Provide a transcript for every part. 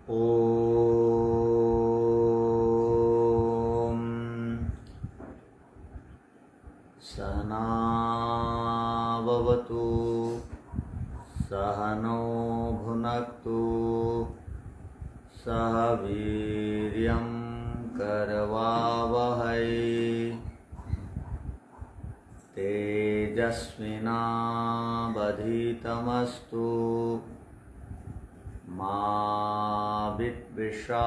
ॐ सहना भवतु सहनौ भुनक्तु सह वीर्यं करवावहै तेजस्विनावधीतमस्तु मा विद्विषावहै।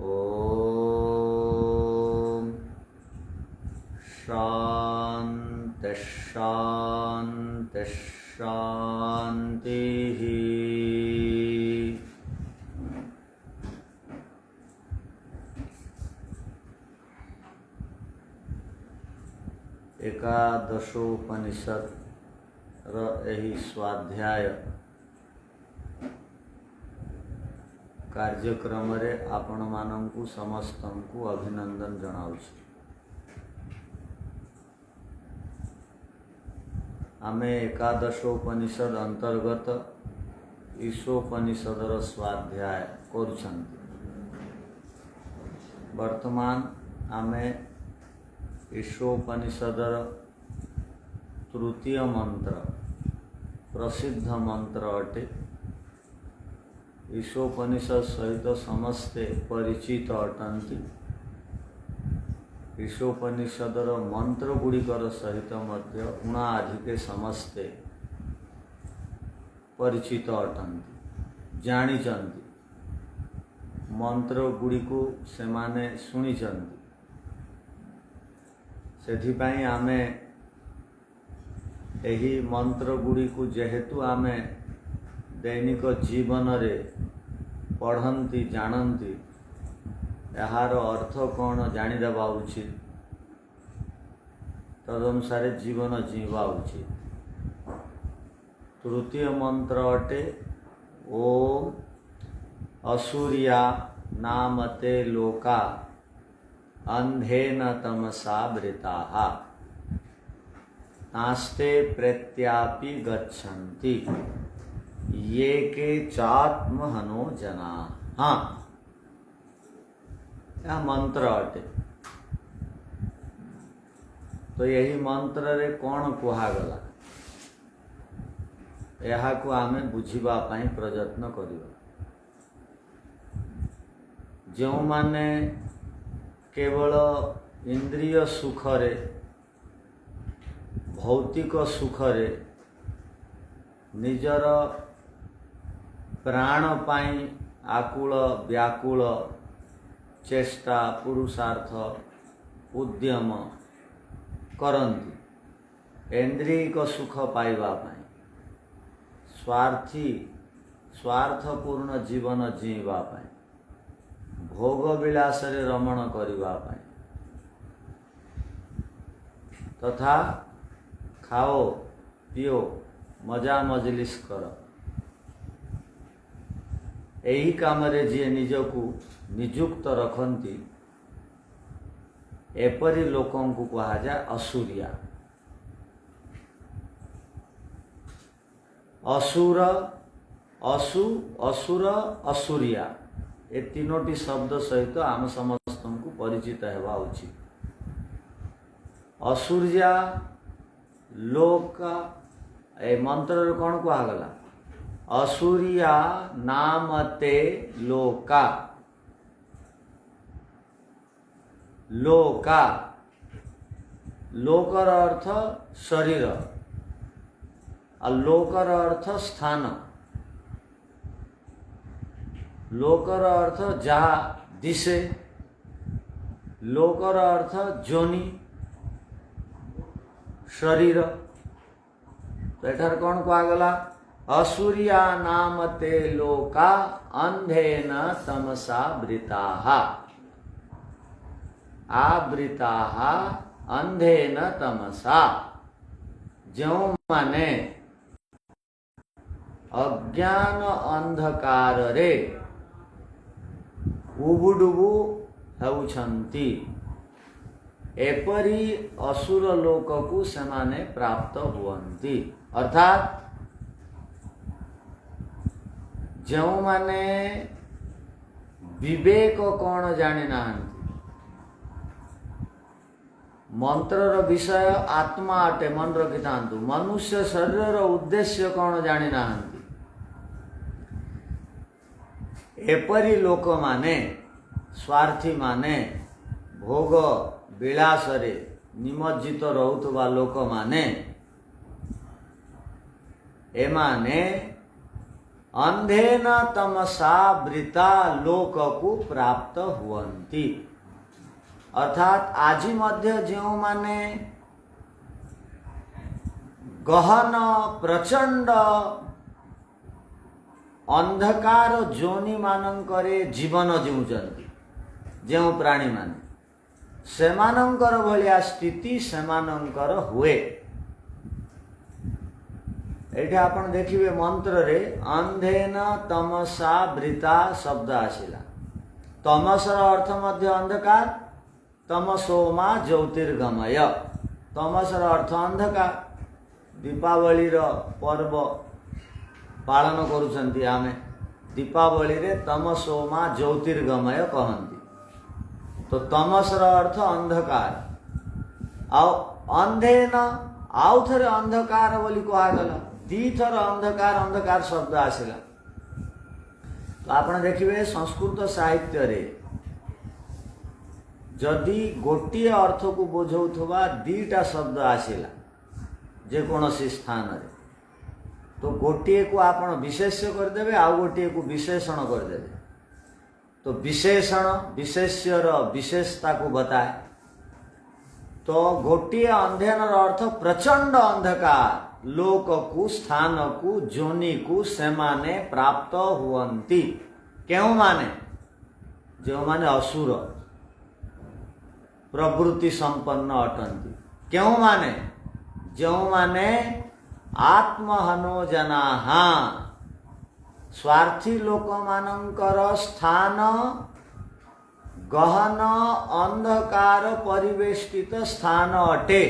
ॐ शान्ति शान्ति शान्तिः। एकादशोपनिषद यही स्वाध्याय कार्यक्रम रे आपण मानंकु समस्तंकु अभिनंदन जनाउछि। आमे एकादशोपनिषद अंतर्गत ईशोपनिषदर स्वाध्याय करुछंती। वर्तमान आमे ईशोपनिषदर तृतीय मंत्र प्रसिद्ध मंत्र अटे। ईशोपनिषद सहित समस्ते परिचित अटंती। ईशोपनिषदर मंत्र गुड़िकर सहित मध्य उणाधिके समस्ते परिचित अटंती, जानिचंती। मंत्र गुड़िकु सेमाने सुनिचंती। सेथिपाई आमे एही मंत्र गुड़िकु जेहेतु आमे दैनिक जीवन रे पढ़ंती जानती, यार अर्थ कौन जानिदेवा उचित, तदनुसार जीवन जीवा उचित। तृतीय मंत्र अटे ओम असुरिया नामते लोका अंधेन तमसा वृताः नास्ते प्रत्यापि गच्छन्ति ये के चात्महनो जना। हाँ, यह मंत्र अटे। तो यही मंत्र रे कौन कुहागला यह को आमे बुझिबा पाई प्रयत्न करिबा। जो माने केवल इंद्रिय सुखरे भौतिक सुखरे निजर प्राण पाई आकुल व्याकुल चेष्टा पुरुषार्थ उद्यम करंती इंद्रियक सुख पाइबा पाई, स्वार्थपूर्ण जीवन जीवा पाई, भोग विलास रे रमण करिबा पाई, तथा खाओ पियो मजा मजलिस कर, यही काम रे जी निजकु निजुक्त रखंती एपरी लोकों को कहा जाए असुरिया। असुर असु असुर असुरिया ए तीनोटी शब्द सहित आम समस्त को परिचित हेबा उचित। असुरिया लोक ए मंत्र कौन कहगला असुरिया नामते लोका। लोका लोकर अर्थ शरीर और लोकर अर्थ स्थान, लोकर अर्थ जहा दिशे, लोकर अर्थ जोनि शरीर। तो एठार कौन कहगला असुरिया नामते लोका अंधेन तमसा वृताः। आवृताः अंधेन तमसा, जो माने अज्ञान अंधकार रे उबुडुबु हेउछंती एपरी असुर लोक को सेमाने प्राप्त हुअन्ति। अर्थात जो माने विवेक कौन जानी ना, मंत्रर विषय आत्मा अटे मन रखि था। मनुष्य शरीर उद्देश्य कौन जानी ना, एपरी लोक माने स्वार्थी माने भोग विलास रे निमज्जित रहुथबा लोक माने एमाने अंधेन तमसा वृता लोक को प्राप्त हुवंती। अर्थात आज मध्य जो माने गहन प्रचंड अंधकार जोनि मानंकरे जीवन जीउचंती जो प्राणी माने सेमानंकर भलिया स्थिति सेमानंकर हुए। एठे आपण देखिबे मंत्र रे अंधेन तमसा वृता शब्द आसिला। तमसर अर्थ मध्य अंधकार, तमसोमा ज्योतिर्गमय। तमसर अर्थ अंधकार। दीपावली रो पर्व पालन करुछंती आमे, दीपावली रे तमसोमा ज्योतिर्गमय कहंती। तो तमसर अर्थ अंधकार, आउ अंधेन आउ थरे अंधकार बोली कहगला। दीथर अंधकार अंधकार शब्द आसिला। तो आपण देखिबे संस्कृत साहित्य रे जदि गोटिए अर्थ को बुझौथबा दीटा शब्द आसिला जे कोनोसी स्थान रे, तो गोटिए को आपण विशेष्य कर देबे, आउ गोटिए को विशेषण कर देबे। तो विशेषण विशेष्यर विशेषता को बताए। तो गोटिए अंधेनर अर्थ प्रचंड अंधकार लोक को स्थान को जोनि को सेमाने प्राप्त हुवंती। क्यों माने जो माने असुर प्रवृत्ति संपन्न अटंती। क्यों माने जो माने आत्महनो जनाहा स्वार्थी लोक मानंकर स्थान गहन अंधकार परिवेष्टित स्थान अटे।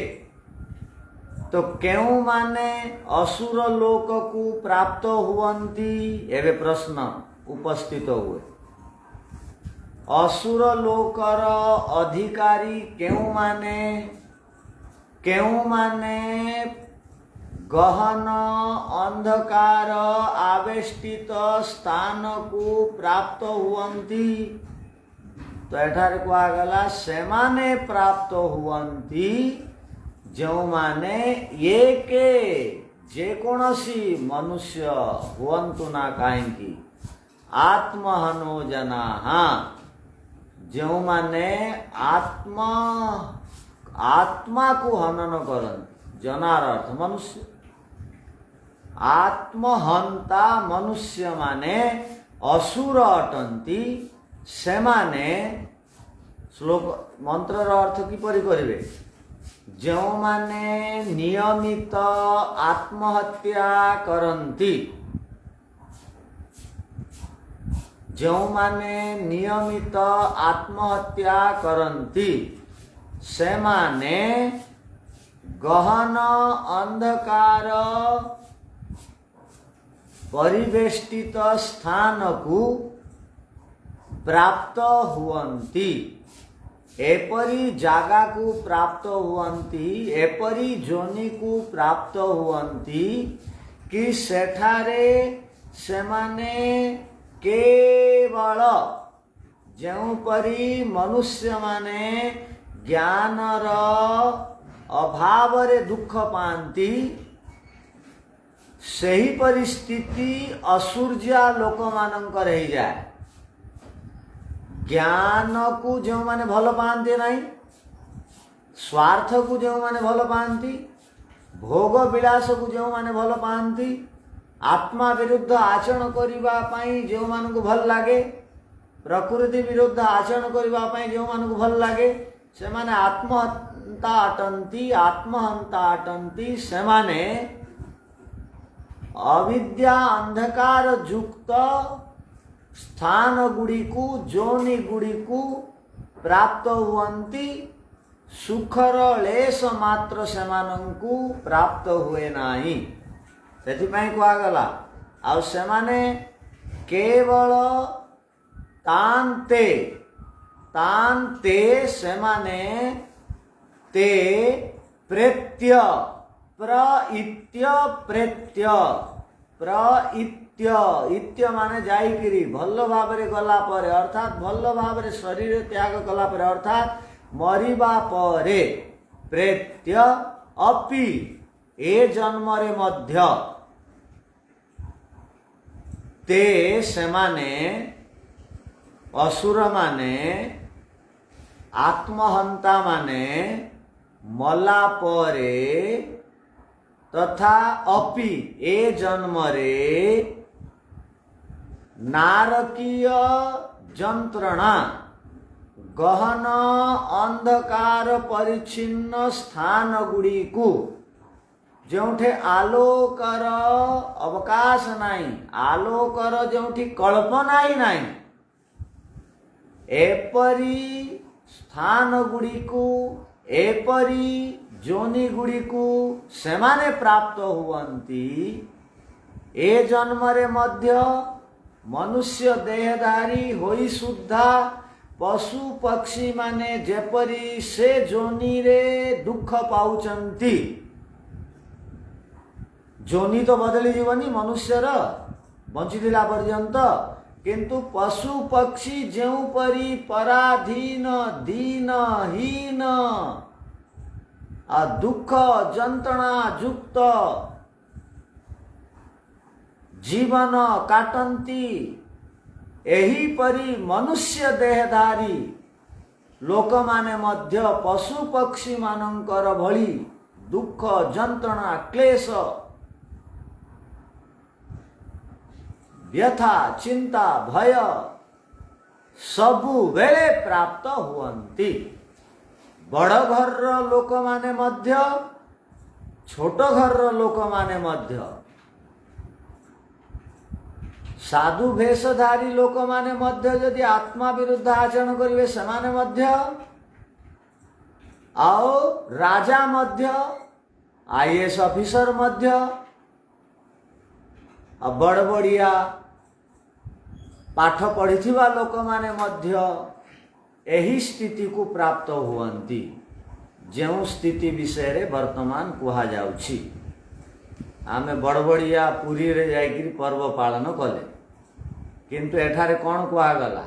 तो क्यों माने असुर लोक को प्राप्त हुवंती, एवं प्रश्न उपस्थित हुए। असुर लोकर अधिकारी क्यों माने गहन अंधकार आवेष्टित स्थान को प्राप्त हुवंती। तो एठारे कहगला सेमाने प्राप्त हुवंती जो माने ये के जेकोसी मनुष्य हुवंतु ना काहेकि आत्महनो जनाहा जो माने आत्मा को हनन करंती। जनार अर्थ मनुष्य, आत्महंता मनुष्य माने असुर अटंती। सेमाने श्लोक मंत्रर अर्थ किपरि करिवे, जो माने नियमित आत्महत्या करंती, जो माने नियमित आत्महत्या करंती सेमाने गहन अंधकार परिवेष्टित स्थान को प्राप्त हुवंती। एपरी जागा को प्राप्त हुवंती, एपरी जोनि को प्राप्त हुवंती कि सेठारे सेमाने केवल जोपरी मनुष्य माने ज्ञानर अभाव रे दुख पांती, सही परिस्थिति असुर्जा लोक मानंकर हो जाए। ज्ञान को जो माने भल पाते नहीं, स्वार्थ को जो माने भल पाती, भोग विलास को जो माने भल पाती, आत्मा विरुद्ध आचरण करिबा पई जो मान को भल लागे, प्रकृति विरुद्ध आचरण करिबा पई जो मान को भल लागे, से माने आत्महंता अटंती से माने अविद्या अंधकार युक्त स्थान गुड़ी को जोनि गुड़ी को प्राप्त हुवंती, सुखर लेश मात्र सेमानंकु प्राप्त हुए नाही। सेथिपाई कहगला आ सेमाने केवल तान्ते तान्ते सेमाने ते प्रेत्य प्रइत्य प्रेत्य प्रइत्य इत्य माने जाइकिरी भल भाबरे गला परे अर्थात भल भाबरे शरीर त्याग कला परे अर्थात मरिबा परे प्रेत्य अपि ए जन्मरे मध्य ते सेमाने असुर माने आत्महंता माने मला परे तथा अपि ए जन्मरे नारकीय जंत्रणा गहन अंधकार परिच्छिन्न स्थान गुड़ी को जोठे आलोकर अवकाश नहीं आलोकर जोठी कल्पना ही नहीं एपरी स्थान गुड़ी को एपरी जोनि गुड़ी को सेमाने प्राप्त हुवंती ए जन्मरे मध्य मनुष्य देहधारी होई सुद्धा पशु पक्षी माने जेपरी से जोनि रे दुख पाउचंती जोनि तो बदली जीवनी मनुष्यर बंचिथिला पर्यंत किंतु पशु पक्षी जेउ परी पराधीन दीन हीन आ दुख जंत्रणा युक्त जीवन काटंती एही परी मनुष्य देहधारी लोक माने मध्य पशु पक्षी मानंकर भली दुख जंत्रणा क्लेश व्यथा चिंता भय सबु बेले प्राप्त हुवंती बड़ घर लोक माने मध्य छोट घर लोक माने मध्य साधु भेषधारी लोक माने मध्य यदि आत्मा विरुद्ध आचरण करिवे सेमाने मध्य आओ राजा मध्य आईएएस ऑफिसर मध्य बड़बड़िया पाठ पढ़िथिबा लोक माने मध्य एही स्थिति को प्राप्त हुवंती जेउ स्थिति विषय रे वर्तमान कुहा जाउछि आमे बड़बड़िया पुरी रे जाइकरी पर्व पालन कले किंतु एठारे कौन कुहागला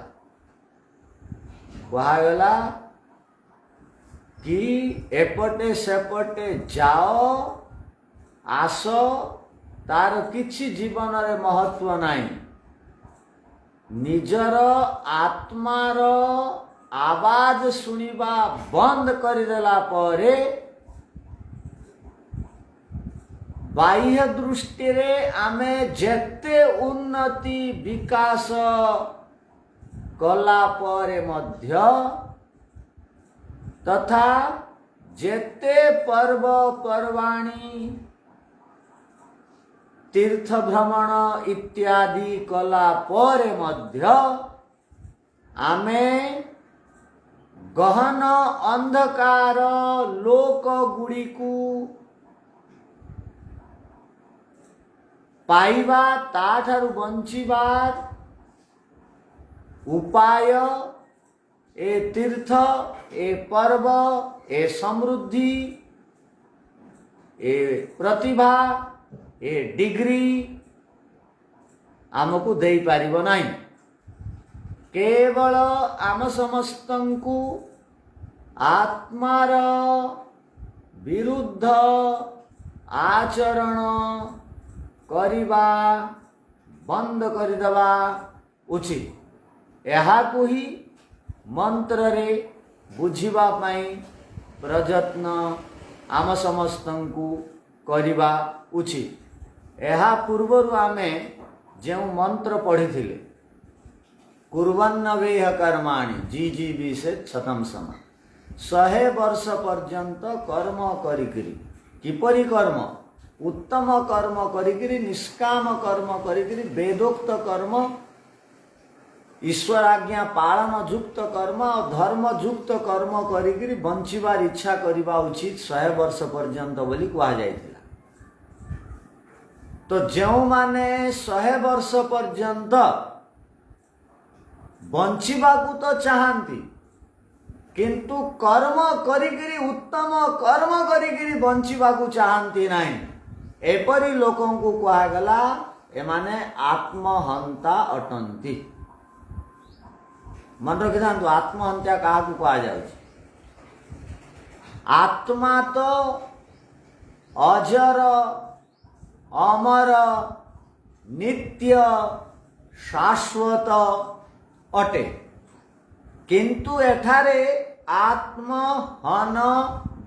कुहागला कि एपटे सेपटे जाओ आस तार किछि जीवन रे महत्व नाही निजर आत्मार आवाज सुनिबा बंद करदेला परे बाह्य दृष्टि रे आमे जेते उन्नति विकास कला परे मध्य तथा जेते पर्व पर्वाणी तीर्थ भ्रमण इत्यादि कला परे मध्य आमे गहन अंधकार लोक गुड़ी को पाइबा ताठारु बंचिबार उपाय ए तीर्थ ए पर्व ए समृद्धि ए प्रतिभा ए डिग्री आमको दे पारिबो नाही केवल आम समस्तंकु आत्मार विरुद्ध आचरण करिबा बंद करदेवा उचित एहाकु ही मंत्र रे बुझिबा पाई प्रयत्न आम समस्तंकु करिबा उचित एहा पूर्वरु आमे जो मंत्र पढ़िथिले कुर्वन्न वेह कर्माणि जीजीबी से शतम सम 100 वर्ष पर्यंत कर्म करिकरी किपरि कर्म उत्तम कर्म करिकरी निष्काम कर्म करिकरी वेदोक्त कर्म ईश्वर आज्ञा पालन युक्त कर्म और धर्म युक्त कर्म करिकरी बंचिबार इच्छा करिबा उचित 100 वर्ष पर्यंत बोली कहा जायतिला तो जो माने 100 वर्ष पर्यंत बंचिबाकू तो चाहती किंतु कर्म करिकिरी उत्तम कर्म करिकिरी बंचिबाकू चाहती नहीं, एपरी लोकों को कहगला एमाने आत्महंता अटंती। मन रखी था आत्महत्या क्या कह जाए? आत्मा तो अजर अमर नित्य शाश्वत अटे, किंतु एठारे आत्महन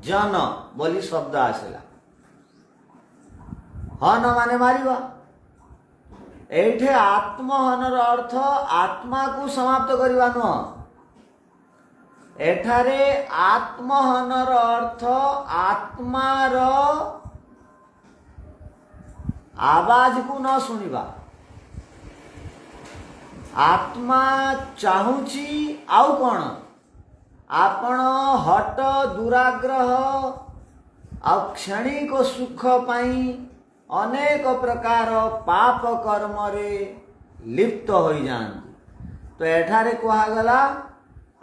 जन बोली शब्द आसला। हन माने मारिबा, एठे आत्महनर अर्थ आत्मा को समाप्त करवा नुह। एठारे आत्महनर अर्थ आत्मार आवाज को न सुनिबा। आत्मा चाहूची आउ कौन? आपण हट दुराग्रह आ क्षणिक सुख पाई अनेक प्रकार पाप कर्म रे लिप्त हो जाती। तो एठारे कहगला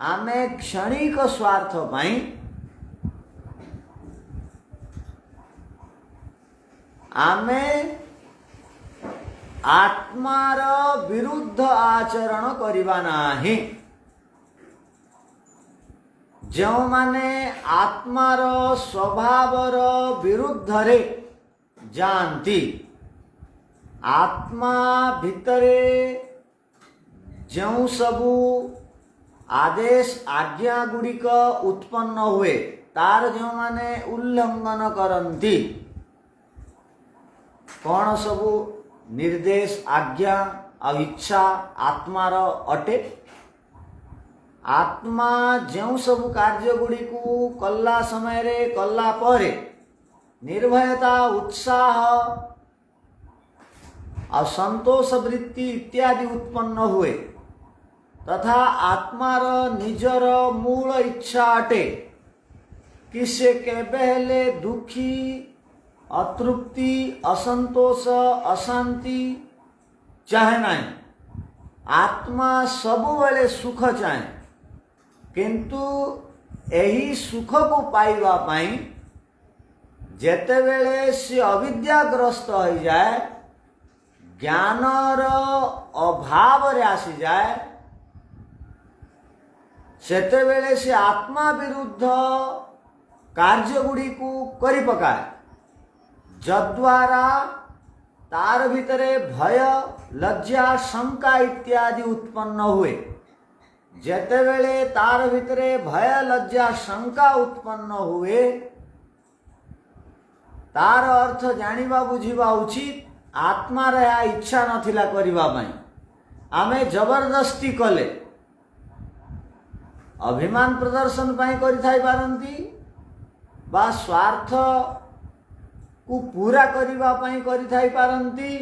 आमे क्षणिक स्वार्थ पाई आमे आत्मार विरुद्ध आचरण करिबा नाही। जो माने आत्मार स्वभावर विरुद्ध रे जानती, आत्मा भितरे जो सबू आदेश आज्ञा गुड़िक उत्पन्न हुए तार जो माने उल्लंघन करती, कौन सबू निर्देश आज्ञा और इच्छा आत्मार अटे। आत्मा जो सबू कार्य गुड़ी को कला समय रे कला परे निर्भयता उत्साह और संतोष वृत्ति इत्यादि उत्पन्न हुए तथा आत्मार निजर मूल इच्छा अटे कि से केबेले दुखी अतृप्ति असंतोष अशांति चाहे नहीं। आत्मा सबुबले सुख चाहे, किंतु यही सुख को पाइबा पाई जेतेबेले से अविद्याग्रस्त हो जाए, ज्ञानर अभाव रे आसी जाए, सेतेबेले से आत्मा विरुद्ध कार्य गुड़ी को करि पकाए, जद्वारा तार भितरे भय लज्जा शंका इत्यादि उत्पन्न हुए। जेतेबेले तार भितरे भय लज्जा शंका उत्पन्न हुए तार अर्थ जानिबा बुझिबा उचित। आत्मा रे आ इच्छा नथिला करिबा पई, आमे जबरदस्ती कले अभिमान प्रदर्शन पई करि थाई पारंती बा स्वार्थ को पूरा करिबा पई करि थाई पारंती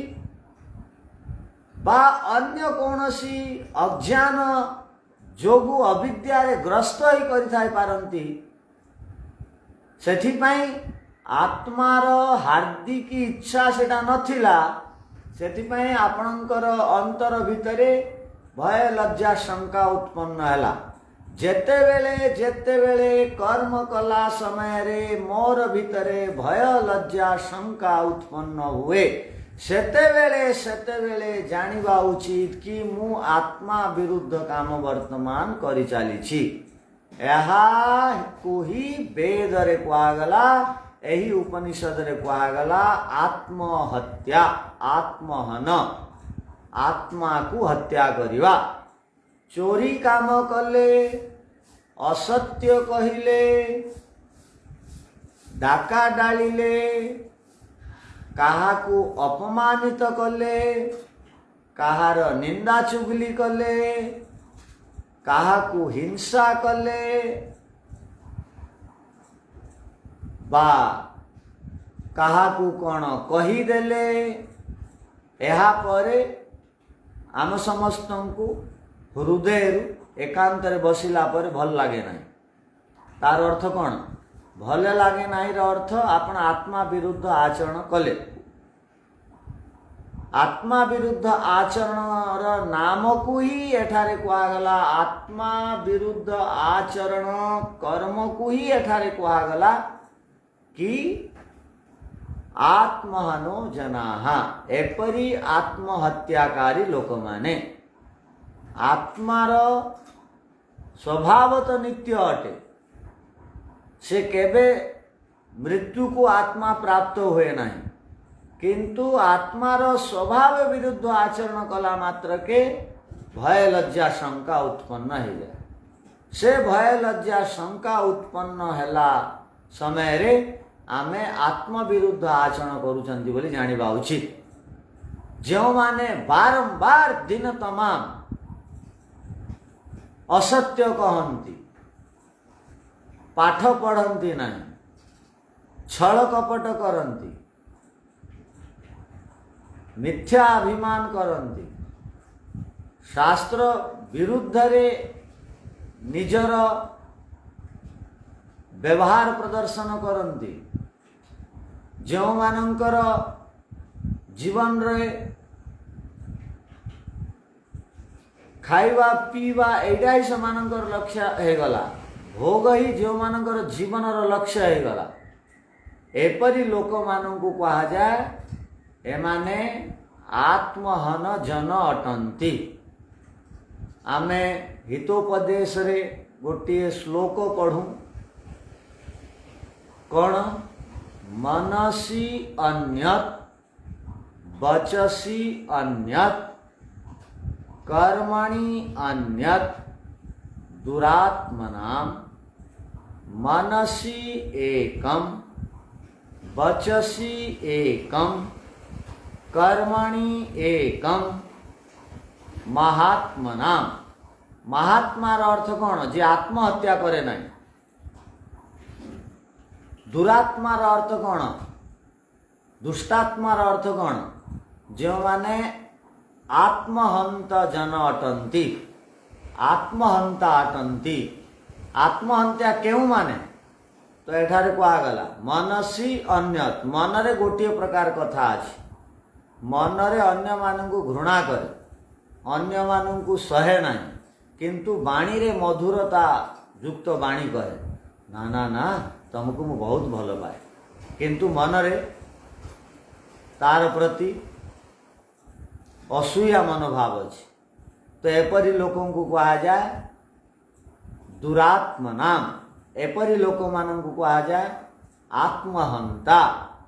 बा अन्य कौनसी अज्ञान जोगु अविद्या रे ग्रस्त ही करि थाई पारंती। सेठी पई आत्मार हार्दिक इच्छा सेटा नथिला, सेठी पई आपणकर अंतर भितरे भय लज्जा शंका उत्पन्न हैला। जेतेबेले कर्म कला समय रे मोर भितरे भय लज्जा शंका उत्पन्न हुए सेतेबेले जानिबा उचित कि मु आत्मा विरुद्ध काम वर्तमान करि चालीछि। एहा कोही वेद रे कहगला, एही उपनिषद रे कहगला आत्महत्या, आत्महन, आत्मा को हत्या करिवा। चोरी काम कले, असत्य कहिले, डाका डालिले, काहाकू अपमानित कले, काहार निंदा चुगली कले, काहाकू हिंसा कले बा काहाकू कौन कहीदेले, एहा परे आम समस्त को हृदय एकांत बसिला पर भल लगे ना। तार अर्थ कौन? भले लगे ना अर्थ आपण आत्मा विरुद्ध आचरण कले। आत्मा विरुद्ध आचरण नाम को ही एठारे कुआगला आत्मा विरुद्ध आचरण कर्म को ही एठारे कुआगला कि आत्महनो जनाहा एपरी आत्महत्याकारी लोक माने आत्मार स्वभाव तो नित्य अटे से केबे मृत्यु को आत्मा प्राप्त हुए नहीं किंतु आत्मार स्वभाव विरुद्ध आचरण कला मात्र के भय लज्जा शंका उत्पन्न हो जाए से भय लज्जा शंका उत्पन्न हैला समय रे आमे आत्म विरुद्ध आचरण करूचंती बोली जानिबा उचित जो माने बारंबार दिन तमाम असत्य कहती पाठ पढ़ती नहीं छल कपट करती मिथ्या अभिमान करती शास्त्र विरुद्ध रे निजर व्यवहार प्रदर्शन करती जो मानकर जीवन रे खाइबा पीवा एटा ही से मानकर लक्ष्य है गला भोग ही जो मानकर जीवन रो लक्ष्य है गला एपरी लोक मानू कहा जाए एमाने आत्महन जन अटंती आमे हितोपदेश रे गोटे श्लोक पढ़ू कौन मनसी अन्यत वचसी अन्यत कर्मणि अन्यत दुरात्मनाम मनसी एकम वचसी एकम कर्मणि एकम महात्मनाम महात्मार अर्थ कौन जे आत्महत्या करे नहीं दुरात्मार अर्थ कौन दुष्टात्मार अर्थ कौन जो माने आत्महंत जन अटंती आत्महंता अटंती आत्महत्या क्यों माने तो एठारे कुआगला मनसी अन्यत मनरे गोटे प्रकार कथा अछि मनरे अन्य मानू घृणा करे अन्य मानू सहे नहीं किंतु बाणी रे मधुरता युक्त बाणी कहे ना ना ना तुमको मु बहुत भल पाए किंतु मनरे तार प्रति असूया मनोभाव अच्छी तो एपरी लोकों को कहा जाए दुरात्म नाम एपरी लोक मान को कहा जाए आत्महंता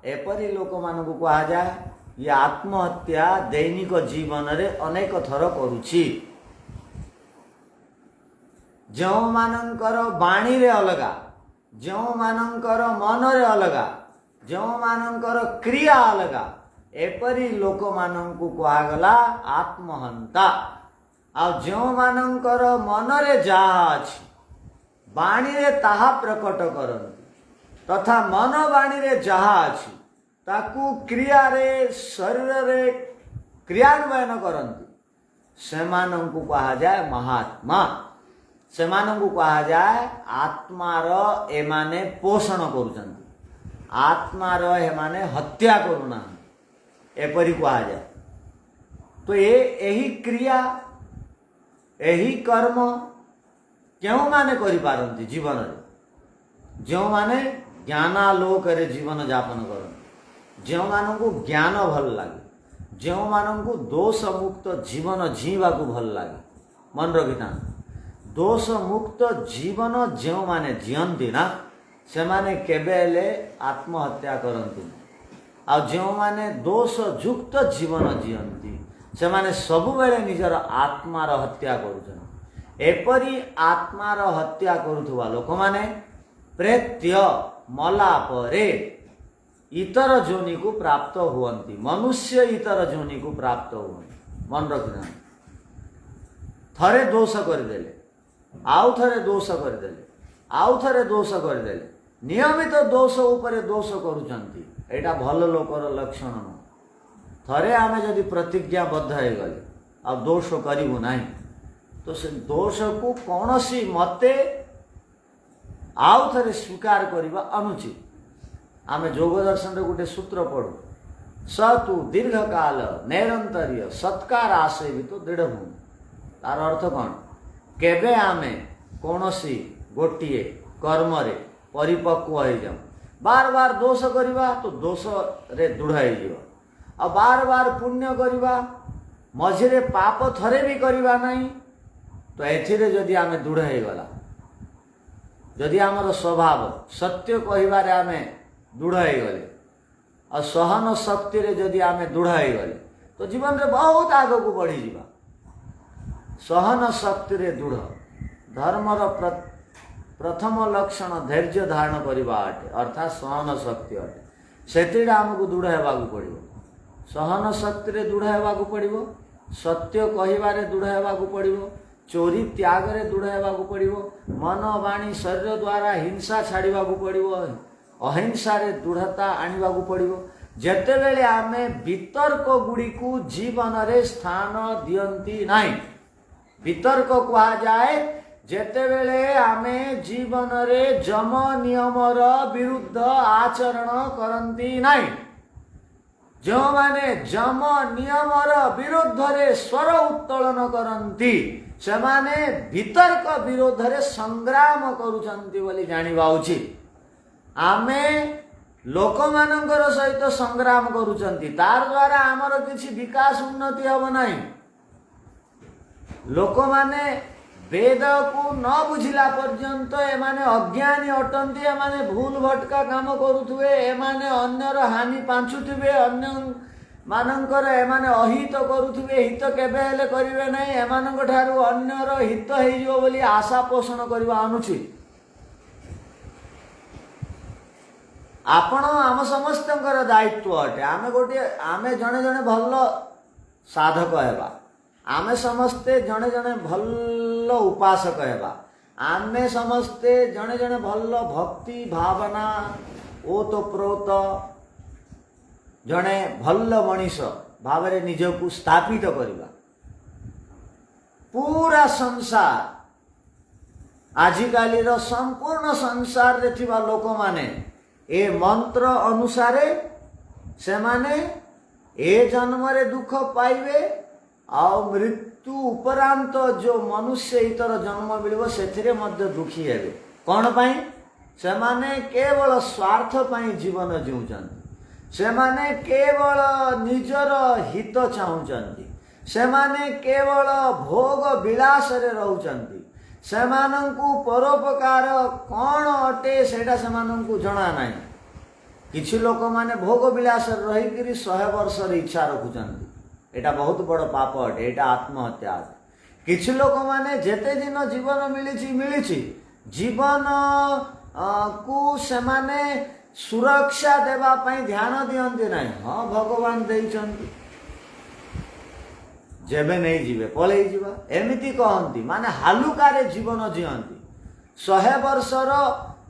एपरी लोक मान को कहा जाए ये आत्महत्या दैनिक जीवन रे अनेक थर करुछि जो मानकर बाणी रे अलगा जो मानकर मन रे अलगा जो मानकर क्रिया अलगा एपरी लोक मानू कहगला आत्महंता आ जो मानकर मन रे जहा अछि बाणी रे ताहा प्रकट करती तथा मन बाणी रे जहा अछि ताकू क्रिया रे शरीर रे क्रियान्वयन करती सेमानंकु कहा जाए महात्मा सेमानंकु कहा जाए आत्मार एमाने पोषण करुचंती आत्मार एमाने हत्या करुना एपरी कहा जाए तो यही क्रिया यही कर्म क्यों माने करि पारंती जीवन रे जो माने ज्ञानालोक रे जीवन यापन करन जो मानू ज्ञान भल लगे जो मानू दोष मुक्त जीवन जीवा को भल लगे मन रखिता दोष मुक्त जीवन जो माने जीवंती ना से माने केबेले आत्महत्या करती आ जो माने दोष युक्त जीवन जीवंती से माने सब बेले निजर आत्मार हत्या करुछन एपरी आत्मार हत्या करुथुवा लोक माने प्रेत्य मला परे इतर जोनि को प्राप्त हुवंती मनुष्य इतर जोनि को प्राप्त हुवंती मन रखना थरे दोष करदेले आउ थरे दोष करदेले आउ थरे दोष करदेले नियमित दोष उपरे दोष करुचंती एटा भल लोकर लक्षण न थरे आमे जदि प्रतिज्ञाबद्ध हो गले आ दोष करिबु नाही तो से दोष को कौनसी मते आउ थरे स्वीकार करबा अनुचित आमे योग दर्शन रे गोटे सूत्र पढ़ू स तु दीर्घ काल नैरंतर्य सत्कार आसेवित दृढ़ भूमि। तार अर्थ कौन? केबे आमे कौनसी गोटिए कर्मरे परिपक्व हो जाऊँ। बार बार दोष करिबा तो दोष रे दृढ़ हो, और बार बार पुण्य करिबा मझिरे पाप थरे भी करिबा नहीं, तो एथिरे जदि आमे दृढ़ हो गला, जदि आमर स्वभाव सत्य कहिबारे आमे दृढ़ हो गले और सहन शक्ति रे जदि आमे दृढ़ हो गले, तो जीवन रे बहुत आग को बढ़ी जीवा। सहन शक्ति रे दृढ़ धर्मर प्रथम लक्षण धैर्य धारण करवा अटे, अर्थात सहन शक्ति अटे। से आमको दृढ़ होगाकू पड़ो, सहन शक्ति रे दृढ़ होगाकू पड़ो, सत्य कहिबारे दृढ़ होगाकू पड़ो, चोरी त्याग रे दृढ़ होगाकू पड़ो, मन वाणी शरीर द्वारा हिंसा छाड़वाकू पड़ो, अहिंसा रे दृढ़ता आनिबाकू पड़ो। जेतेबेले आमे वितर्क गुड़ी को जीवन रे स्थान दियंती नहीं। वितर्क कहा जाए जेतेबेले आमे जीवन रे जम नियमर विरुद्ध आचरण करंती नहीं। जो माने जम नियमर विरुद्ध रे स्वर उत्तोलन करंती, से माने वितर्क विरोध रे संग्राम करुचंती बोली जानिबा उचित। आमे लोक मानकर सहित संग्राम करुचंती, तार द्वारा आमर किछि विकास उन्नति हब नहीं। लोक माने वेद को न बुझिला पर्यंत एमाने अज्ञानी अटंती, एमाने भूल भटका काम करुथुवे, एमाने अन्यर हानि पांचुथिबे, अन्य मानकर एमाने अहित करुथुवे, हित केबे हेले करिवे नहीं, एमानक ठारू अन्यर हित हेइजो बोली आशा पोषण करबा अनुचित। आपण आम समस्तंकर दायित्व अटे, आमे गोटे आमे जणे जणे भल साधक हेबा, आमे समस्ते जणे जणे भल उपासक हेबा, आमे समस्ते जणे जणे भल भक्ति भावना ओतप्रोत जणे भल मनीष भावरे निजको स्थापित करिबा। पूरा संसार आजिकाली रो संपूर्ण संसार रे थिबा लोक माने ए मंत्र अनुसारे से माने ए जन्म रे दुख पाइबे, आ मृत्यु उपरांत जो मनुष्य इतर जन्म मिलिबो सेथिरे मध्य दुखी हेबे। कौन पाई? से माने केवल स्वार्थ पाई जीवन जीउचंती, से माने केवल निजर हित चाहुचंती, से माने केवल भोग विलास रे रहउचंती, सेमानंकु परोपकार कौन अटे सेटा सेमानंकु जणा नाही। किछि लोक माने भोग विलास रही 100 वर्ष रे इच्छा रखुचंती, एटा बहुत बड़ पाप अटे, एटा आत्महत्या अटे। किछि लोक माने जेते दिन जीवन मिलिछि जीवन को सेमाने सुरक्षा देवा पई ध्यान दियंती नाही। हाँ भगवान देइचंती, जेबे नहीं जीवे पलै जीवा एमिति कहंती, माने हालुकारे जीवन जीवंती। 100 वर्षर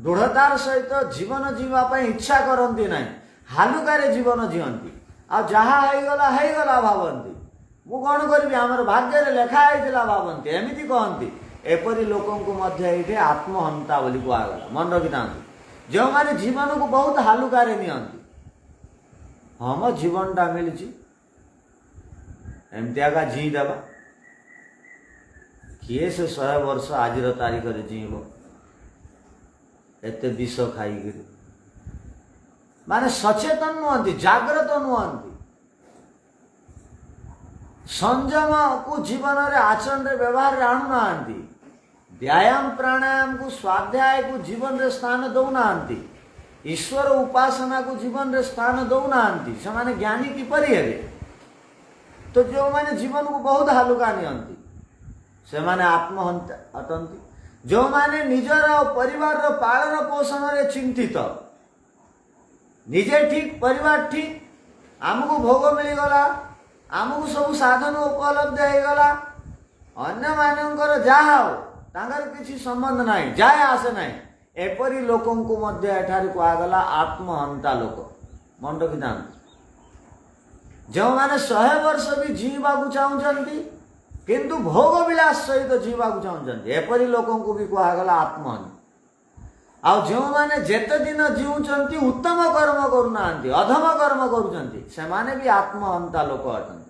दृढ़तार सहित जीवन जीवा पई इच्छा करंती नाही, हालुकारे जीवन जीवंती। आ जहा हेगला भावंती, मु कौन करी आमर भाग्य रे लेखा होइतिला भावंती, एमिति कहंती। एपरि लोकंकु मध्य एठे आत्महंता बोली कुआगला। मन रखितांती जो माने जीवन को बहुत हालुकारे नियंती। हम जीवनटा मिलिछि एमती आगा जी देवा, किए से 100 वर्ष आज तारीख रे जीव एते विष खाई माने सचेतन नुहंती, जागृत नुहंती, संयम को जीवन रे आचरण रे व्यवहार रे आणु नांती, व्यायाम प्राणायाम को स्वाध्याय को जीवन रे स्थान दौ नांती, ईश्वर उपासना को जीवन रे स्थान दौ नांती। से माने ज्ञानी किपरि हेबे? तो जो माने जीवन को बहुत हालुका नियंती से माने आत्महंता अटंती। जो माने निजर परिवार रो पालन पोषण रे चिंतित, निजे ठीक परिवार ठीक, आमको भोग मिली गला, आमको सब साधन उपलब्ध हो गला, अन्य मानकर जहा हो तांगर किछि संबंध नाही, जाय आसे नाही। एपरि लोकन को मध्य एठारे को आगला आत्महंता लोक। मन रखितांती जो माने 100 वर्ष भी जीवा को चाहुचंती किंतु भोग विलास सहित जीवा को चाहुचंती, एपरि लोकन को भी कुआगला आत्महंता। ଆଉ ଯେଉଁମାନେ ଯେତେ ଦିନ ଜିଉଛନ୍ତି ଉତ୍ତମ କର୍ମ କରୁନାହାନ୍ତି, ଅଧମ କର୍ମ କରୁଛନ୍ତି, ସେମାନେ ବି ଆତ୍ମହନ୍ତା ଲୋକ ଅଟନ୍ତି।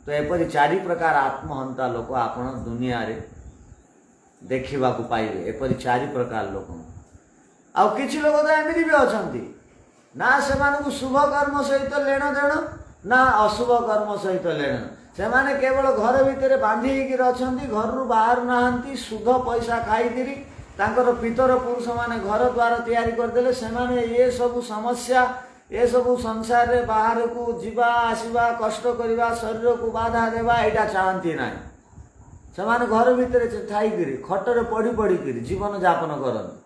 ତ ଏପରି 4 ପ୍ରକାର ଆତ୍ମହନ୍ତା ଲୋକ ଆପଣ ଦୁନିଆରେ ଦେଖିବାକୁ ପାଇବେ, ଏପରି 4 ପ୍ରକାର ଲୋକ। ଆଉ କିଛି ଲୋକ ତ ଏମିତି ବି ଅଛନ୍ତି, ନା ସେମାନଙ୍କୁ ଶୁଭ କର୍ମ ସହିତ ଲେଣ ଦେଣ, ନା ଅଶୁଭ କର୍ମ ସହିତ ଲେଣ। ସେମାନେ କେବଳ ଘର ଭିତରେ ବାନ୍ଧି ହେଇକିରି ଅଛନ୍ତି, ଘରରୁ ବାହାରୁ ନାହାନ୍ତି, ସୁଧ ପଇସା ଖାଇକିରି ତାଙ୍କର ପିତର ପୁରୁଷମାନେ ଘର ଦ୍ୱାର ତିଆରି କରିଦେଲେ। ସେମାନେ ଏସବୁ ସମସ୍ୟା, ଏସବୁ ସଂସାରରେ ବାହାରକୁ ଯିବା ଆସିବା, କଷ୍ଟ କରିବା, ଶରୀରକୁ ବାଧା ଦେବା, ଏଇଟା ଚାହାନ୍ତି ନାହିଁ। ସେମାନେ ଘର ଭିତରେ ଥାଇକିରି ଖଟରେ ପଡ଼ିକିରି ଜୀବନ ଯାପନ କରନ୍ତି।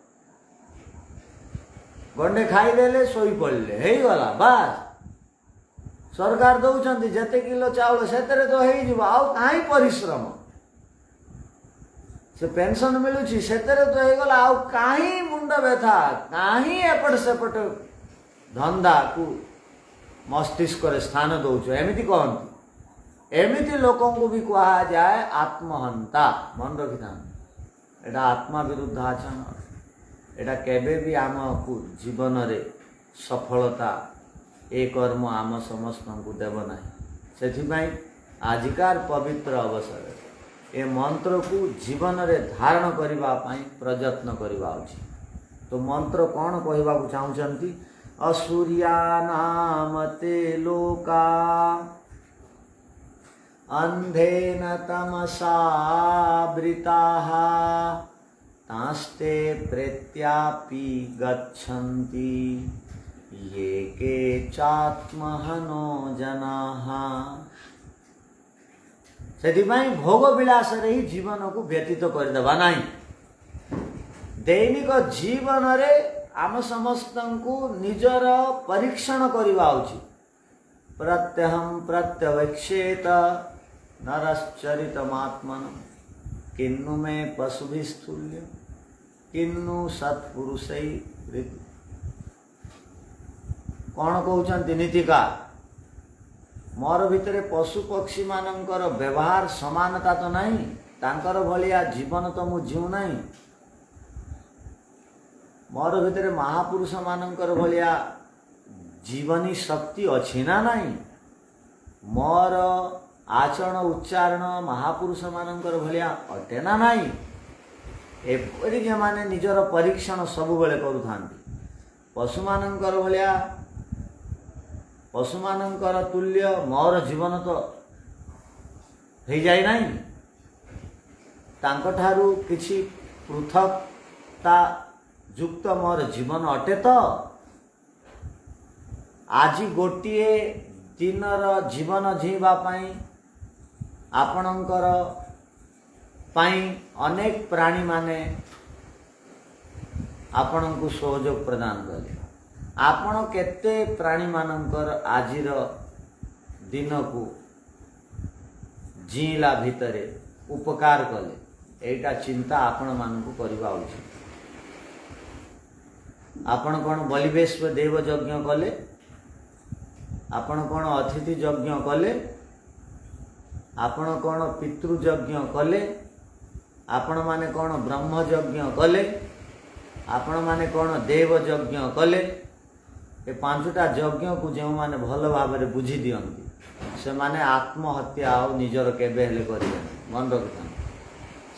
ଗଣ୍ଡେ ଖାଇଦେଲେ ଶୋଇପଡ଼ିଲେ, ହେଇଗଲା, ବାସ୍। ସରକାର ଦେଉଛନ୍ତି ଯେତେ କିଲୋ ଚାଉଳ ସେଥିରେ ତ ହେଇଯିବ, ଆଉ କାହିଁ ପରିଶ୍ରମ। ସେ ପେନସନ ମିଳୁଛି ସେଥିରେ ତ ହେଇଗଲା, ଆଉ କାହିଁ ମୁଣ୍ଡ ବ୍ୟଥା, କାହିଁ ଏପଟ ସେପଟ ଧନ୍ଦାକୁ ମସ୍ତିଷ୍କରେ ସ୍ଥାନ ଦେଉଛ, ଏମିତି କହନ୍ତି। ଏମିତି ଲୋକଙ୍କୁ ବି କୁହାଯାଏ ଆତ୍ମହନ୍ତା। ମନେ ରଖିଥାନ୍ତି, ଏଇଟା ଆତ୍ମା ବିରୁଦ୍ଧ ଆଚରଣ। ଏଇଟା କେବେ ବି ଆମକୁ ଜୀବନରେ ସଫଳତା, ଏ କର୍ମ ଆମ ସମସ୍ତଙ୍କୁ ଦେବ ନାହିଁ। ସେଥିପାଇଁ ଆଜିକାର ପବିତ୍ର ଅବସରରେ ଏ ମନ୍ତ୍ରକୁ ଜୀବନରେ ଧାରଣ କରିବା ପାଇଁ ପ୍ରଯତ୍ନ କରିବା ଉଚିତ। ତ ମନ୍ତ୍ର କ'ଣ କହିବାକୁ ଚାହୁଁଛନ୍ତି? ଅସୂର୍ୟାନାମତେ ଲୋକା ଅନ୍ଧେନ ତମସାବୃତାଃ ତାସ୍ତେ ପ୍ରେତ୍ୟାପି ଗଚ୍ଛନ୍ତି ये के चात्महनो जनाः। ସେଥିପାଇଁ ଭୋଗ ବିଳାସରେ ହିଁ ଜୀବନକୁ ବ୍ୟତୀତ କରିଦେବା ନାହିଁ। ଦୈନିକ ଜୀବନରେ ଆମ ସମସ୍ତଙ୍କୁ ନିଜର ପରୀକ୍ଷଣ କରିବା ଉଚିତ। ପ୍ରତ୍ୟହଂ ପ୍ରତ୍ୟବକ୍ଷେତ ନରଶ୍ଚରିତମାତ୍ମନଃ କିନ୍ନୁ ମେ ପଶୁଭିସ୍ତୁଲ୍ୟ କିନ୍ନୁ ସତ୍ପୁରୁଷୈ ରିତୁ। କ'ଣ କହୁଛନ୍ତି ନୀତିକା? ମୋର ଭିତରେ ପଶୁ ପକ୍ଷୀ ମାନଙ୍କର ବ୍ୟବହାର ସମାନତା ତ ନାହିଁ, ତାଙ୍କର ଭଳିଆ ଜୀବନ ତ ମୁଁ ଜିଉ ନାହିଁ। ମୋର ଭିତରେ ମହାପୁରୁଷ ମାନଙ୍କର ଭଳିଆ ଜୀବନୀ ଶକ୍ତି ଅଛି ନା ନାହିଁ? ମୋର ଆଚରଣ ଉଚ୍ଚାରଣ ମହାପୁରୁଷ ମାନଙ୍କର ଭଳିଆ ଅଟେ ନା ନାହିଁ? ଏପରି ଯେମାନେ ନିଜର ପରୀକ୍ଷଣ ସବୁବେଳେ କରୁଥାନ୍ତି। ପଶୁମାନଙ୍କର ଭଳିଆ, ପଶୁମାନଙ୍କର ତୁଲ୍ୟ ମୋର ଜୀବନ ତ ହେଇଯାଇ ନାହିଁ। ତାଙ୍କଠାରୁ କିଛି ପୃଥକତା ଯୁକ୍ତ ମୋର ଜୀବନ ଅଟେ ତ? ଆଜି ଗୋଟିଏ ଦିନର ଜୀବନ ଜିଇବା ପାଇଁ ଆପଣଙ୍କର ପାଇଁ ଅନେକ ପ୍ରାଣୀମାନେ ଆପଣଙ୍କୁ ସହଯୋଗ ପ୍ରଦାନ କଲେ। ଆପଣ କେତେ ପ୍ରାଣୀମାନଙ୍କର ଆଜିର ଦିନକୁ ଜିଇଲା ଭିତରେ ଉପକାର କଲେ, ଏଇଟା ଚିନ୍ତା ଆପଣମାନଙ୍କୁ କରିବା ଉଚିତ। ଆପଣ କ'ଣ ବଳିବେଶ୍ଵ ଦେବ ଯଜ୍ଞ କଲେ? ଆପଣ କ'ଣ ଅତିଥି ଯଜ୍ଞ କଲେ? ଆପଣ କ'ଣ ପିତୃଯଜ୍ଞ କଲେ? ଆପଣମାନେ କ'ଣ ବ୍ରହ୍ମ ଯଜ୍ଞ କଲେ? ଆପଣମାନେ କ'ଣ ଦେବ ଯଜ୍ଞ କଲେ? ଏ 5ଟା ଯଜ୍ଞକୁ ଯେଉଁମାନେ ଭଲ ଭାବରେ ବୁଝି ଦିଅନ୍ତି, ସେମାନେ ଆତ୍ମହତ୍ୟା ଆଉ ନିଜର କେବେ ହେଲେ କରିବେନି। ମନେ ରଖିଥାନ୍ତି,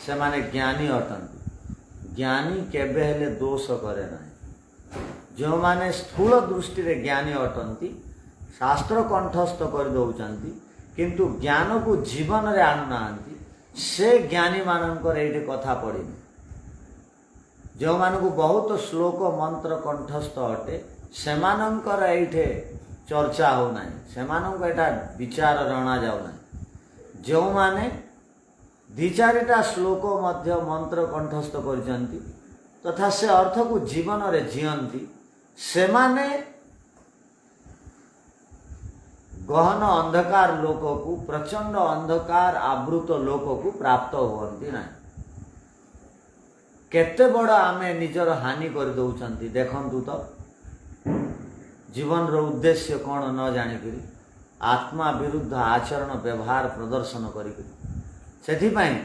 ସେମାନେ ଜ୍ଞାନୀ ଅଟନ୍ତି। ଜ୍ଞାନୀ କେବେ ହେଲେ ଦୋଷ କରେ ନାହିଁ। ଯେଉଁମାନେ ସ୍ଥୂଳ ଦୃଷ୍ଟିରେ ଜ୍ଞାନୀ ଅଟନ୍ତି, ଶାସ୍ତ୍ର କଣ୍ଠସ୍ଥ କରିଦେଉଛନ୍ତି, କିନ୍ତୁ ଜ୍ଞାନକୁ ଜୀବନରେ ଆଣୁନାହାନ୍ତି, ସେ ଜ୍ଞାନୀମାନଙ୍କର ଏଇଠି କଥା ପଡ଼ିନି। ଯେଉଁମାନଙ୍କୁ ବହୁତ ଶ୍ଲୋକ ମନ୍ତ୍ର କଣ୍ଠସ୍ଥ ଅଟେ, ସେମାନଙ୍କର ଏଇଠି ଚର୍ଚ୍ଚା ହେଉନାହିଁ, ସେମାନଙ୍କୁ ଏଇଟା ବିଚାର ଜଣାଯାଉନାହିଁ। ଯେଉଁମାନେ 2-4ଟା ଶ୍ଲୋକ ମଧ୍ୟ ମନ୍ତ୍ର କଣ୍ଠସ୍ଥ କରିଛନ୍ତି ତଥା ସେ ଅର୍ଥକୁ ଜୀବନରେ ଜିଅନ୍ତି, ସେମାନେ ଗହନ ଅନ୍ଧକାର ଲୋକକୁ, ପ୍ରଚଣ୍ଡ ଅନ୍ଧକାର ଆବୃତ ଲୋକକୁ ପ୍ରାପ୍ତ ହୁଅନ୍ତି ନାହିଁ। କେତେ ବଡ଼ ଆମେ ନିଜର ହାନି କରିଦେଉଛନ୍ତି ଦେଖନ୍ତୁ ତ। ଜୀବନର ଉଦ୍ଦେଶ୍ୟ କ'ଣ ନ ଜାଣିକରି ଆତ୍ମା ବିରୁଦ୍ଧ ଆଚରଣ ବ୍ୟବହାର ପ୍ରଦର୍ଶନ କରିକରି। ସେଥିପାଇଁ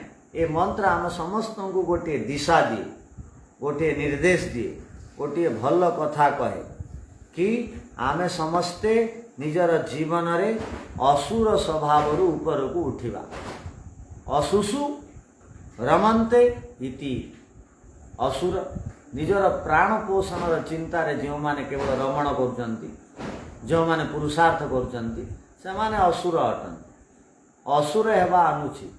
ଏ ମନ୍ତ୍ର ଆମ ସମସ୍ତଙ୍କୁ ଗୋଟିଏ ଦିଶା ଦିଏ, ଗୋଟିଏ ନିର୍ଦ୍ଦେଶ ଦିଏ, गोटे भल कथा कहे कि आमे समस्ते निजर जीवन रे असुर स्वभाव ऊपर को उठिबा। असुसु रमन्ते इति असुर निजर प्राण पोषण चिंता रे जो माने केवल रमण करचंती, जो माने पुरुषार्थ करचंती से माने असुर अटंती। असुर हेबा अनुचित।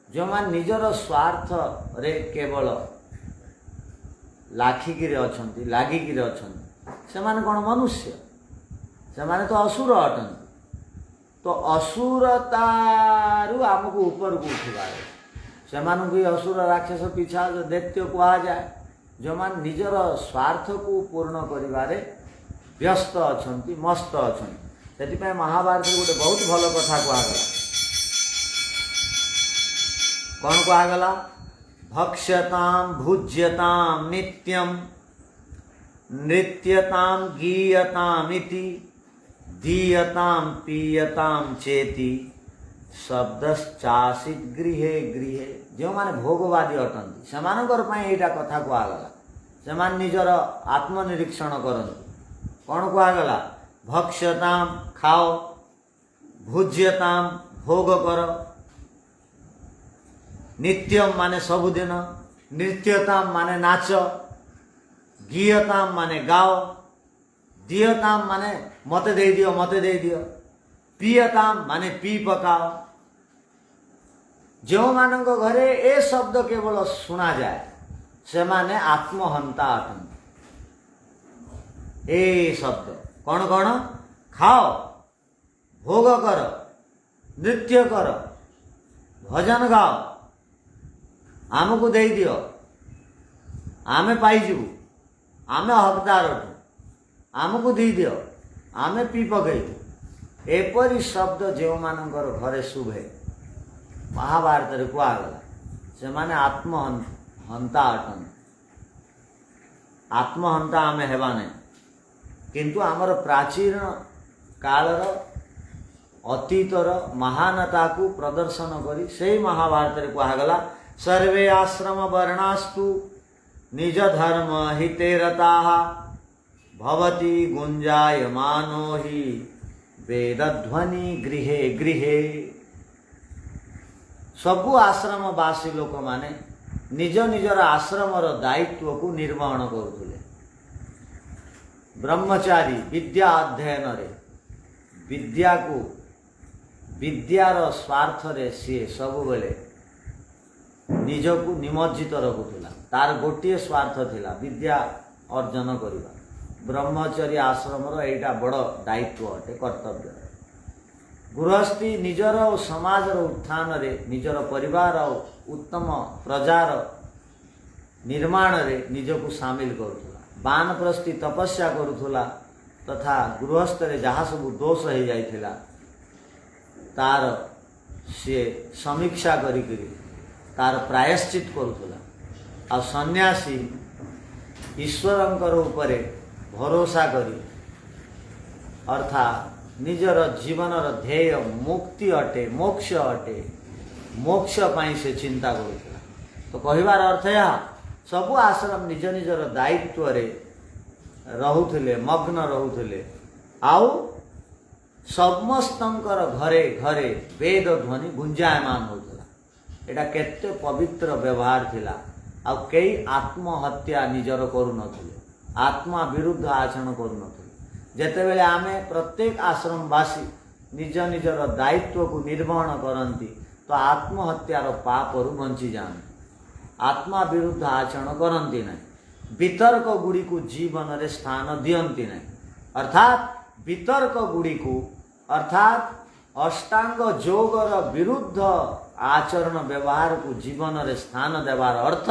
जो माने निजर स्वार्थ रे केवल लाखिकी अछंती, लागिकी अछंती से माने कोन मनुष्य, से माने तो असुर अटंती। तो असुरतारू आमको ऊपर को उठिबार से मानू भी असुर राक्षस पिछा जो दैत्य कहा जाए, जो मान निजर स्वार्थ को पूर्ण करिबारे व्यस्त अछंती, मस्त अछंती। सेति महाभारत गोटे बहुत भल कथा कहगला। कौन कहगला? भक्ष्यताम भुज्यताम नित्यम नृत्यताम गीयताम इति दीयताम पीयताम चेति शब्दश्चासीत गृहे गृहे। जो माने भोगवादी अटंती सेमानकर पई एटा कथा कहगला। सेमान निजर आत्मनिरीक्षण करंती। कौन कहगला? भक्ष्यताम खाओ, भुज्यताम भोग कर, नित्यम माने सबुदिन, नृत्यताम माने नाच, गीयताम माने गाओ, दीयताम माने मते दे दियो, मते दे दियो, पीयताम माने पी पकाओ। जो मानक घरे ए शब्द केवल सुना जाए से माने आत्महंता अटंती। ए शब्द कौन कौन? खाओ, भोग कर, नृत्य कर, भजन गाओ, आमको दे दियो, आमे पाइजु, आमे हकदार अटु, आमको दी दियो, आमे पी पकईबु। एपरी शब्द जो मानकर घरे शुभे महाभारत रे कहगला से माने आत्महंता अटंती। आत्महंता आमे हेबा नहीं, किंतु आमर प्राचीन कालर अतीतर महानता को प्रदर्शन करी से महाभारत रे कहगला सर्वे आश्रम वर्णास्तु निज धर्म हिते रताः भवति गुंजायमानो हि वेदध्वनि गृहे गृहे। सबु आश्रमवासी लोक माने निज निजर आश्रमर दायित्व को निर्वहन करुले। ब्रह्मचारी विद्या अध्ययन रे विद्या को विद्यार स्वार्थ रे सी सब बेले निजको निमज्जित रखुला। तार गोटे स्वार्थ थिला विद्या अर्जन करिबा। ब्रह्मचर्य आश्रमर एटा बड़ दायित्व अटे, कर्तव्य। गृहस्थी निजर और समाजर उत्थान रे निजर परिवार और उत्तम प्रजार निर्माण रे निजको सामिल करुला। बानप्रस्थी तपस्या करुला तथा गृहस्थ रे जहाँ सब दोष हो जाइथिला तार से समीक्षा करी तार प्रायश्चित करुला। आ सन्यासी ईश्वरंकर उपरे भरोसा करी अर्थात निजर जीवनर ध्येय मुक्ति अटे, मोक्ष अटे, मोक्ष पाई से चिंता करुला। तो कहिबार अर्थ या सबु आश्रम निज निजर दायित्व रे रहुथिले, मग्न रहुथिले। आउ समस्तंकर घरे घरे वेद ध्वनि गुंजायमान होता। एटा केते पवित्र व्यवहार थिला। आ कई आत्महत्या निजर करू नथिले, आत्मा विरुद्ध आचरण करू नथिले। जेतेबेले आमे प्रत्येक आश्रमवासी निज निजर दायित्व को निर्वहन करती तो आत्महत्यार पापरु बंची जाते। आत्मा विरुद्ध आचरण करती ना, वितर्क गुड़ी को जीवन रे स्थान दियंती ना। अर्थात वितर्क गुड़ी को अर्थात अष्टांग योगर विरुद्ध आचरण व्यवहार को जीवन रे स्थान देवार अर्थ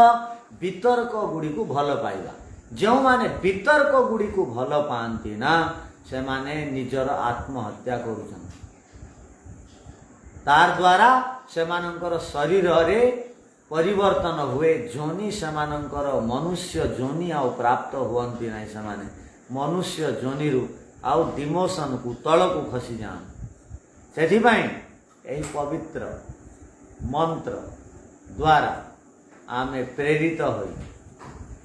वितर्क गुड़ी को भल पाइबा। जो माने वितर्क गुड़ी को भल पाती ना से माने निजर आत्महत्या करुछन। तार द्वारा से मानकर शरीर रे परिवर्तन हुए, जोनि से मानकर मनुष्य जोनि आउ प्राप्त हुअंती नहीं। से माने मनुष्य जोनि रु आउ डिमोशन को तल को खसी जान। सेथिपाई एही पवित्र मंत्र द्वारा आमे प्रेरित होई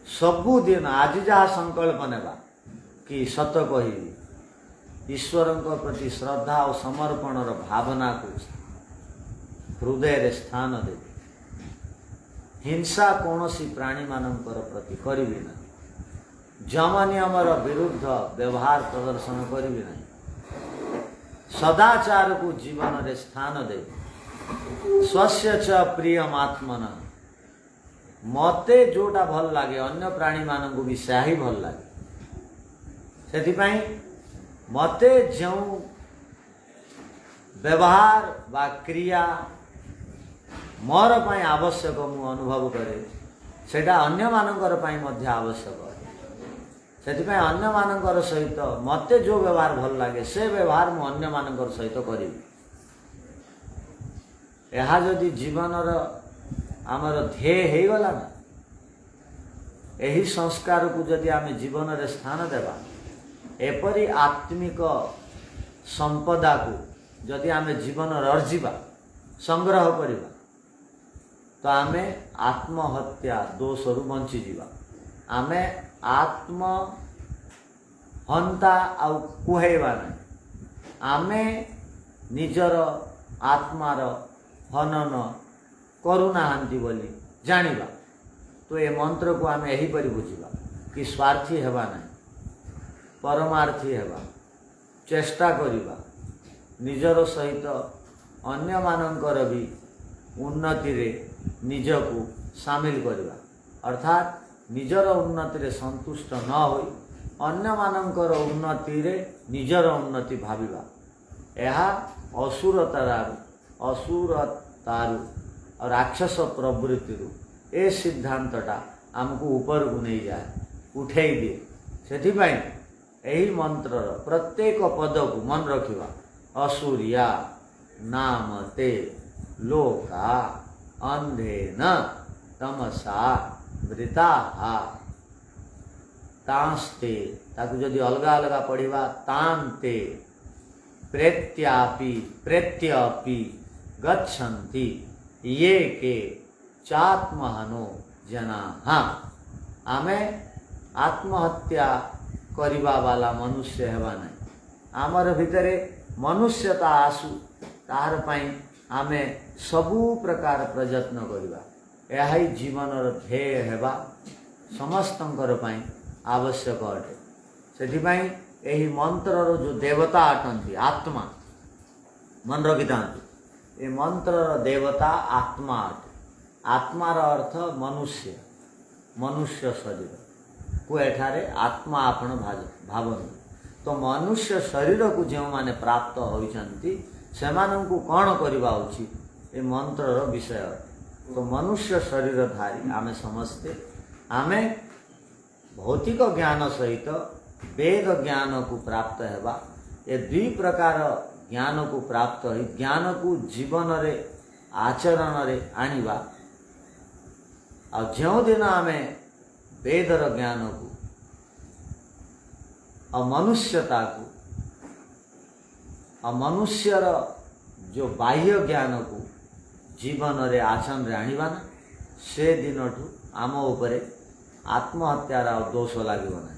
सबुदिन आज जहाँ संकल्प नेबा कि सत कहि ईश्वर प्रति श्रद्धा और समर्पण भावना को हृदय स्थान दे हिंसा कौन सी प्राणी मानकर प्रति करी ना जम नियम विरुद्ध व्यवहार प्रदर्शन करी ना सदाचार को जीवन रे स्थान दे स्वस्य च प्रियमात्मन मते जोटा भल लगे अन्य प्राणी मानक भी सही भल लगे से मते जो व्यवहार बा क्रिया मोर पाई आवश्यक मु अनुभव करे सेटा अन्य मानकर पाई मध्य आवश्यक से अन्य मानकर सहित मते जो व्यवहार भल लगे से व्यवहार मु अन्य मानकर सहित करी यह जदि जीवन आमर ध्येय हो गला ना यही संस्कार को जदि आम जीवन रे स्थान देवा एपरी आत्मिक संपदा को जदि आम जीवन अर्जिबा संग्रह करिबा तो आम आत्महत्या दोष रु बंची जीवा आम आत्म हंता आउ कुहेबा नहीं आमे निजर आत्मार हनन करुनाहांती बोली जानिबा तो ये मंत्र को आम यहीपरि बुझिबा कि स्वार्थी हेबा नहीं परमार्थी हेबा चेष्टा करिबा निजर सहित अन्य मानकर भी उन्नति रे निजको सामिल करिबा अर्थात निजर उन्नति रे संतुष्ट न होई अन्य मानकर उन्नति रे निजर उन्नति भाविबा यह असुरतारु और राक्षस प्रवृत्ति ए सिद्धांतटा आमको ऊपर को नहीं जाए उठे दिए से यही मंत्र प्रत्येक पद को मन रखिबा असुरिया नाम ते लोका अंधेन तमसा वृता तांस्ते ताकू जदि अलग अलग पढ़िबा तांते प्रेत्यपि गच्छन्ति ये के चात्महनो जना आमे आत्महत्या करिबा वाला मनुष्य हेबा नहीं आमर भितरे मनुष्यता आसु तार पाई आमे सबू प्रकार प्रयत्न करिबा यही जीवन ध्येय हेबा समस्तंकर पाई आवश्यक अटे से यही मंत्र जो देवता अटंती आत्मा मन रखी था ये मंत्र देवता आत्मा अटे आत्मार अर्थ मनुष्य मनुष्य शरीर को एठारे आत्मा आपण भावना तो मनुष्य शरीर को जो माने प्राप्त होइछंती सेमानंकु कौन करवा उचित ये मंत्र विषय अटे तो मनुष्य शरीरधारी आमे समस्ते आमे भौतिक ज्ञान सहित वेद ज्ञान को प्राप्त हेबा ये दुई प्रकार ज्ञान को प्राप्त हो ज्ञान को जीवन रे आचरण रे आनिबा और जो दिन आमे वेदर ज्ञान को और मनुष्यता को और मनुष्यर जो बाह्य ज्ञान को जीवन रे आचरण रे आनिबा ना से दिन आम उपरे आत्महत्यार दोष लगे ना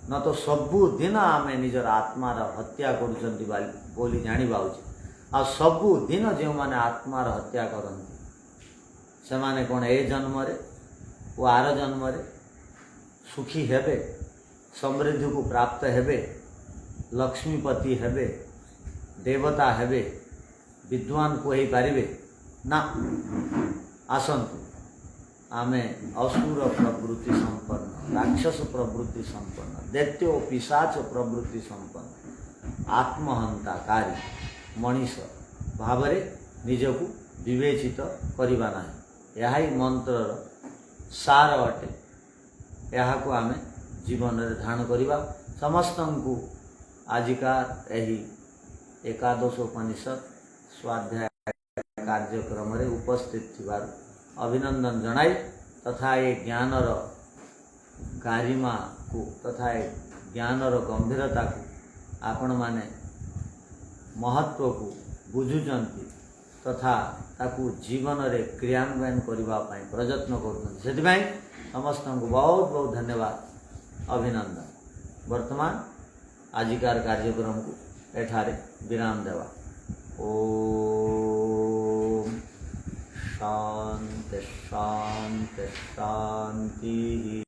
न तो सबु दिन आम निजर आत्मार हत्या करुँच बोली जाना उचित आ सबु दिन जो मैंने आत्मार हत्या करती से माने कौन ए जन्म वो आर जन्म सुखी हेबे समृद्धि को प्राप्त हेबे लक्ष्मीपति हेबे देवता हेबे विद्वान को ही पारिबे ना आसंतु आमे असुर प्रवृत्ति संपन्न राक्षस प्रवृत्ति संपन्न दैत्य पिशाच प्रवृत्ति संपन्न आत्महंताकारी मनीष भावरे निजको विवेचित करिबा नाही यह ही मंत्र सार अटे यह को आमे जीवन रे धारण करिबा समस्त को आजिका यही एकादश उपनिषद स्वाध्याय कार्यक्रम रे उपस्थित थिबार अभिनंदन जनाई तथा ये ज्ञानर गारिमा को तथा ये ज्ञानर गंभीरता को आपण माने महत्व को बुझुचंती तथा ताकू जीवन रे क्रियान्वयन करबा पाई प्रयत्न करूछन सेति समस्त को बहुत बहुत धन्यवाद अभिनंदन। वर्तमान आजिकार कार्यक्रम को एठारे विराम देवा। ओम शांति शांति शांति।